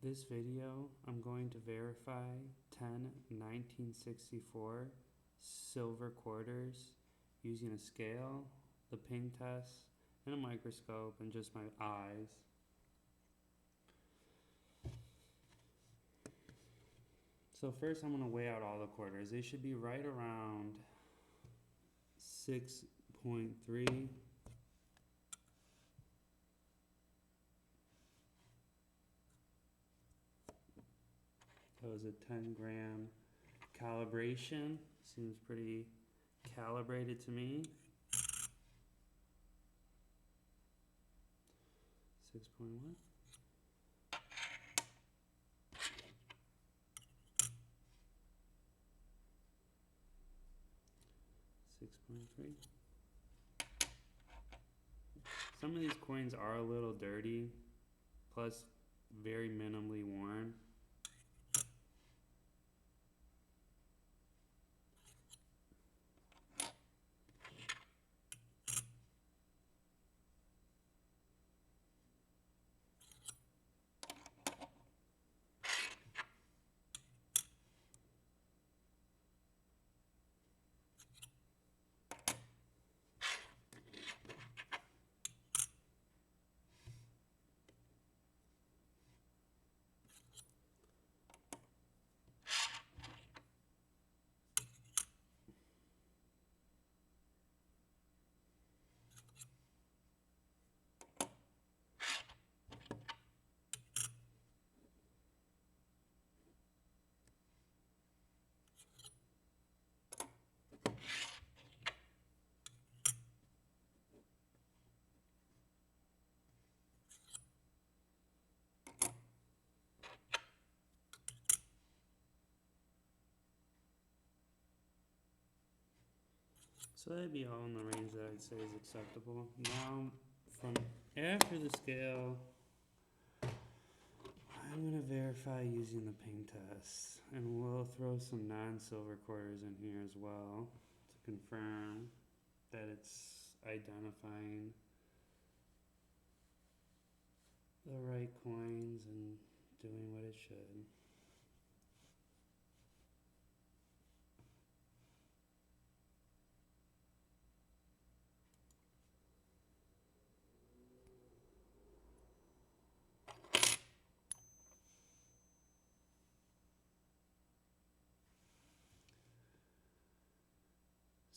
This video, I'm going to verify 10 1964 silver quarters using a scale, the ping test, and a microscope, and just my eyes. So first I'm going to weigh out all the quarters. They should be right around 6.3. That was a 10-gram calibration. Seems pretty calibrated to me. 6.1. 6.3. Some of these coins are a little dirty, plus very minimally worn. So that'd be all in the range that I'd say is acceptable. Now, from after the scale, I'm going to verify using the ping test. And we'll throw some non-silver quarters in here as well to confirm that it's identifying the right coins and doing what it should.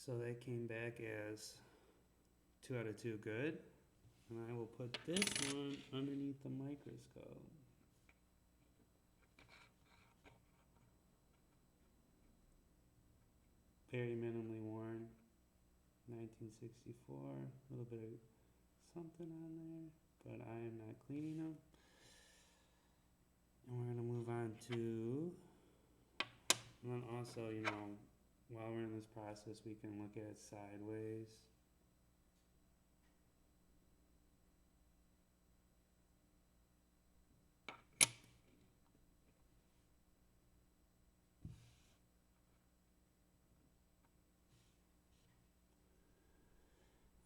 So that came back as 2 out of 2 good. And I will put this one underneath the microscope. Very minimally worn. 1964. A little bit of something on there, but I am not cleaning them. And we're going to move on to, and then also, while we're in this process, we can look at it sideways.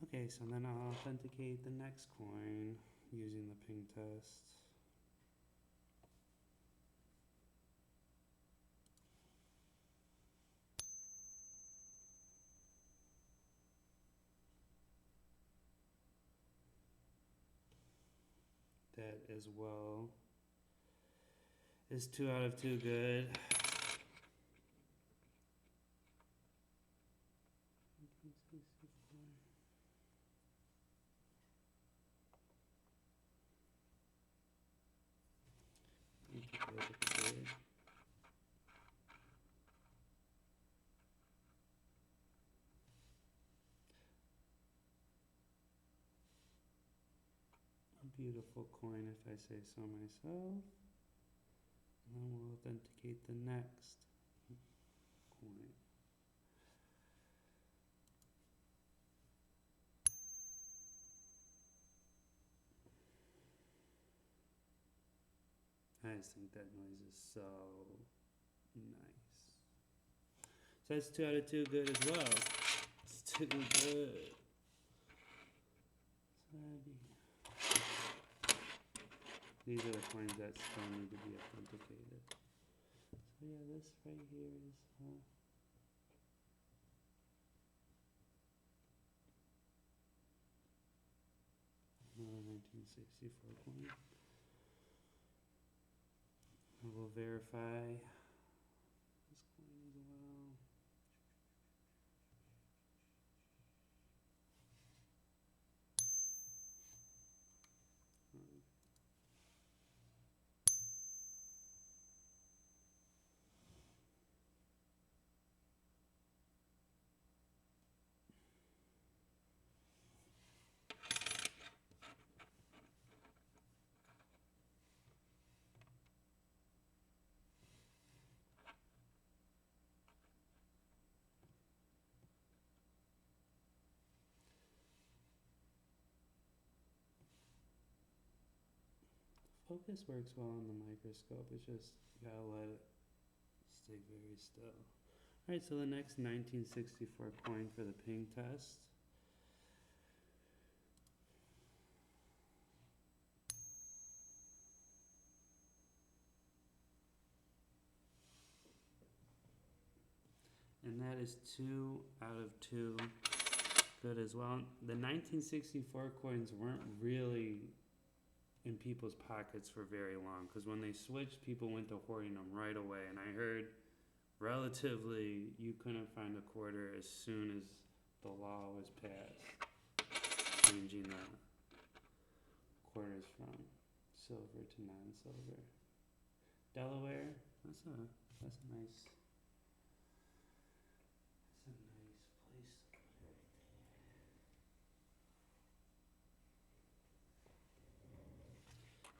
Okay, so then I'll authenticate the next coin using the ping test. That as well is 2 out of 2 good. A beautiful coin, if I say so myself. And then we'll authenticate the next coin. I just think that noise is so nice. So that's 2 out of 2 good as well. It's too good. So that'd be These are the coins that still need to be authenticated. So yeah, this right here is another 1964 coin. I will verify this coin as well. Focus works well on the microscope. It's just you gotta let it stay very still. Alright, so the next 1964 coin for the ping test. And that is 2 out of 2. Good as well. The 1964 coins weren't really in people's pockets for very long because when they switched, people went to hoarding them right away. And I heard relatively you couldn't find a quarter as soon as the law was passed, changing the quarters from silver to non-silver. Delaware, that's a nice place to put it right there.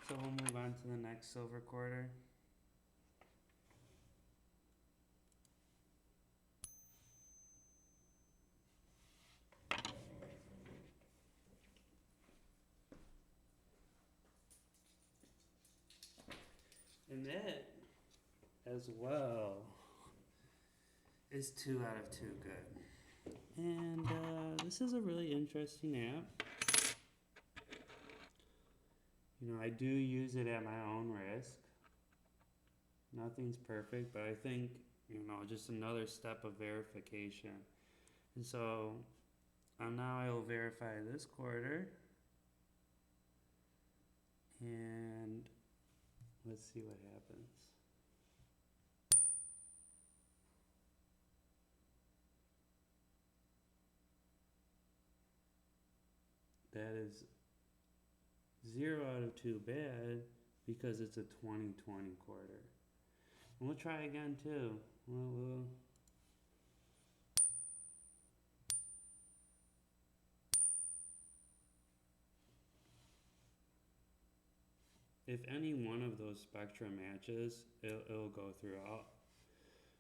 So we'll move on to the next silver quarter. And that, as well, is 2 out of 2 good. And this is a really interesting app. You know, I do use it at my own risk. Nothing's perfect, but I think, you know, just another step of verification. And so now I will verify this quarter. And let's see what happens. That is 0 out of 2 bad because it's a 2020 quarter. And we'll try again too. If any one of those spectra matches, it'll go through. I'll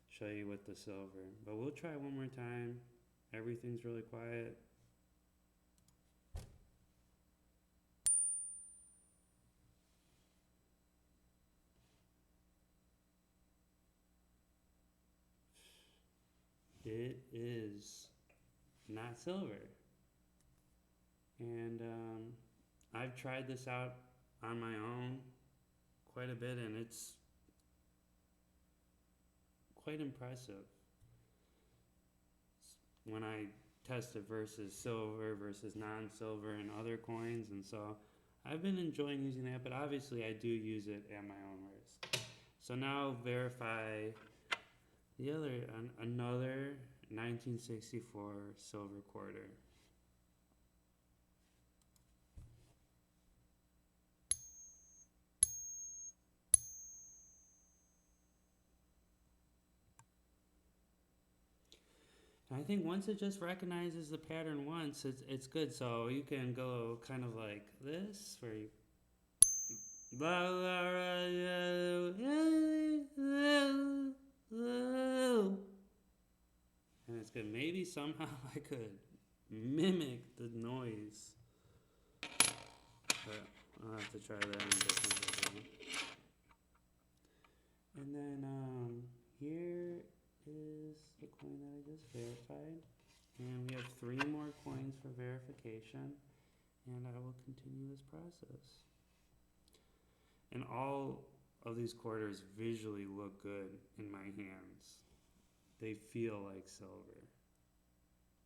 show you with the silver. But we'll try one more time. Everything's really quiet. It is not silver. And I've tried this out on my own quite a bit, and it's quite impressive when I test it versus silver versus non-silver and other coins. And so I've been enjoying using that, but obviously I do use it at my own risk. So now verify the another 1964 silver quarter. And I think once it just recognizes the pattern once, it's good. So you can go kind of like this, where you and it's good. Maybe somehow I could mimic the noise, but I'll have to try that in different video. And then here is the coin that I just verified, and we have 3 more coins for verification, and I will continue this process. And all of these quarters visually look good in my hands. They feel like silver.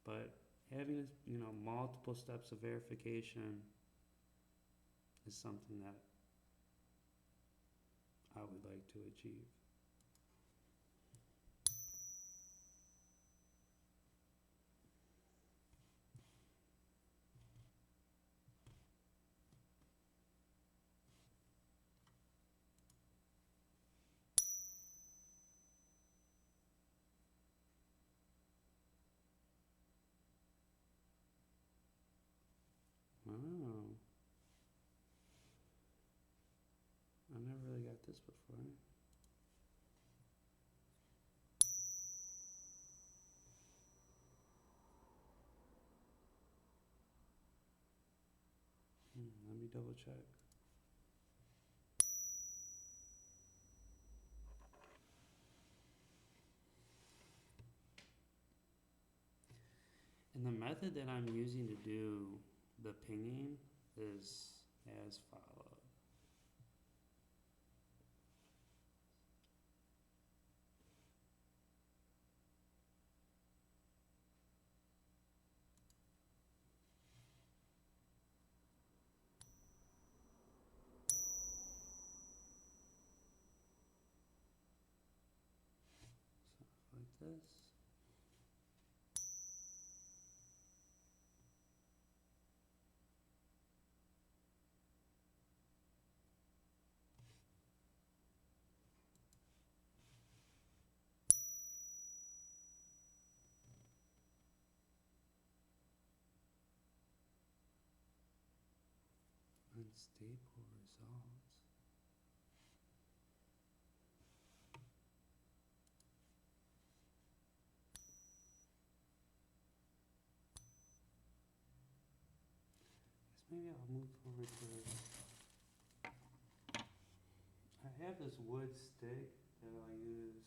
But having, multiple steps of verification is something that I would like to achieve. Oh, I never really got this before. Let me double check. And the method that I'm using to do the pinging is as follows. So like this. Unstable results. Guess maybe I'll move forward to this. I have this wood stick that I'll use.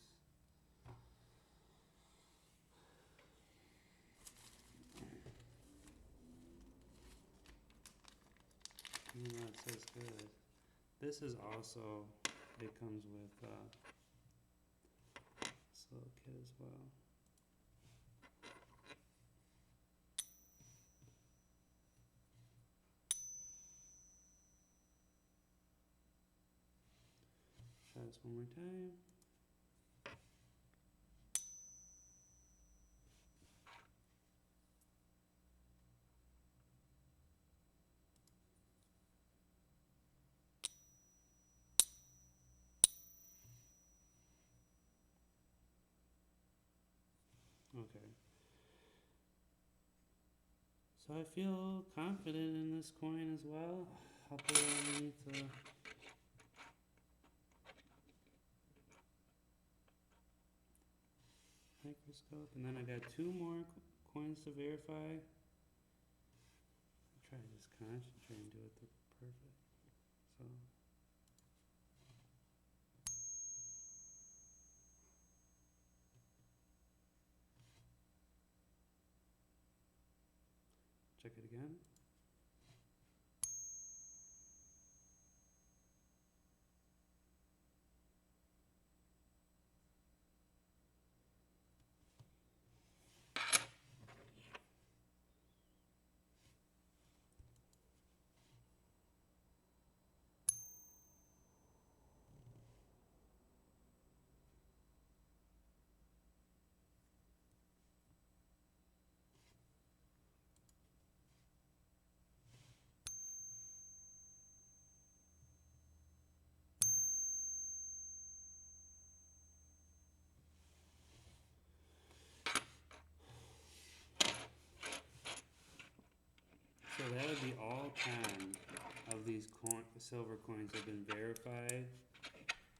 It says good. This is also, it comes with this little kit as well. Try this one more time. Okay. So I feel confident in this coin as well. I'll put it underneath the microscope, and then I got two more coins to verify. Try to just concentrate and do it perfect. So. Check it again. So that would be all 10 of these silver coins have been verified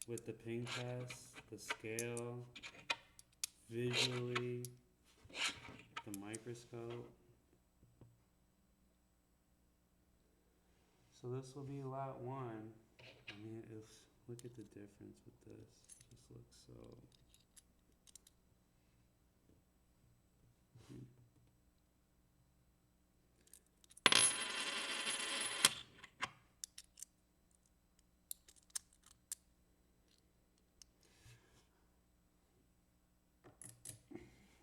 with the ping test, the scale, visually, the microscope. So this will be lot 1. I mean, look at the difference with this. It just looks so.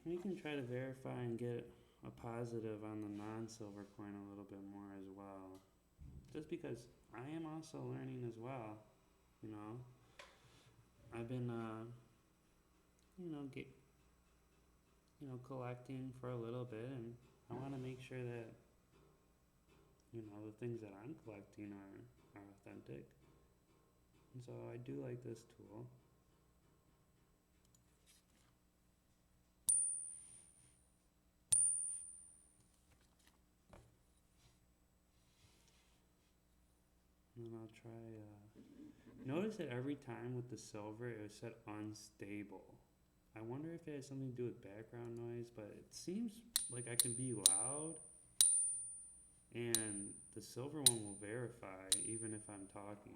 We can try to verify and get a positive on the non-silver coin a little bit more as well. Just because I am also learning as well, you know. I've been, get, collecting for a little bit, and I want to make sure that, the things that I'm collecting are authentic. And so I do like this tool. And then I'll try, notice that every time with the silver it was set unstable. I wonder if it has something to do with background noise, but it seems like I can be loud and the silver one will verify even if I'm talking.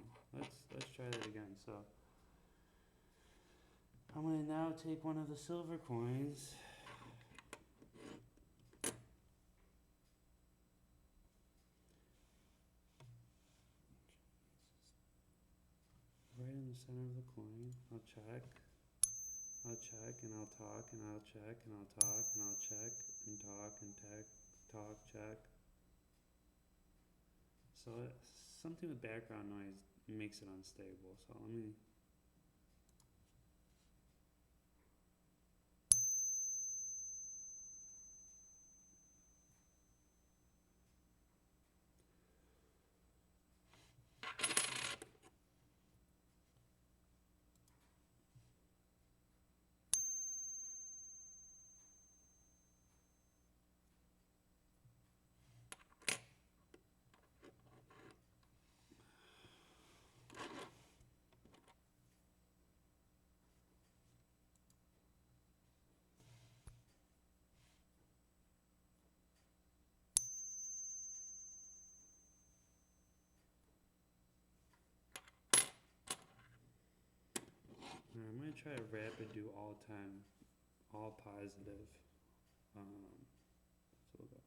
Let's try that again. So I'm gonna now take one of the silver coins. Right in the center of the coin. I'll check. I'll check and I'll talk and I'll check and I'll talk and I'll check and talk and talk, check. So something with background noise makes it unstable. So let me. I'm gonna try a rapid do all time, all positive. So we'll go.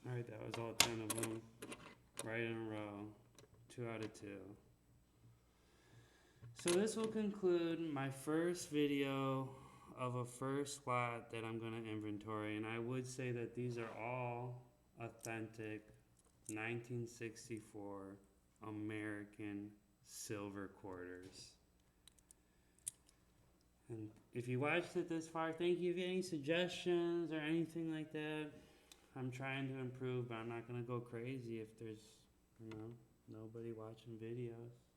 Alright, that was all 10 of them. Right in a row. 2 out of 2. So this will conclude my first video of a first lot that I'm going to inventory. And I would say that these are all authentic 1964 American silver quarters. And if you watched it this far, thank you. If you have any suggestions or anything like that, I'm trying to improve, but I'm not gonna go crazy if there's, nobody watching videos.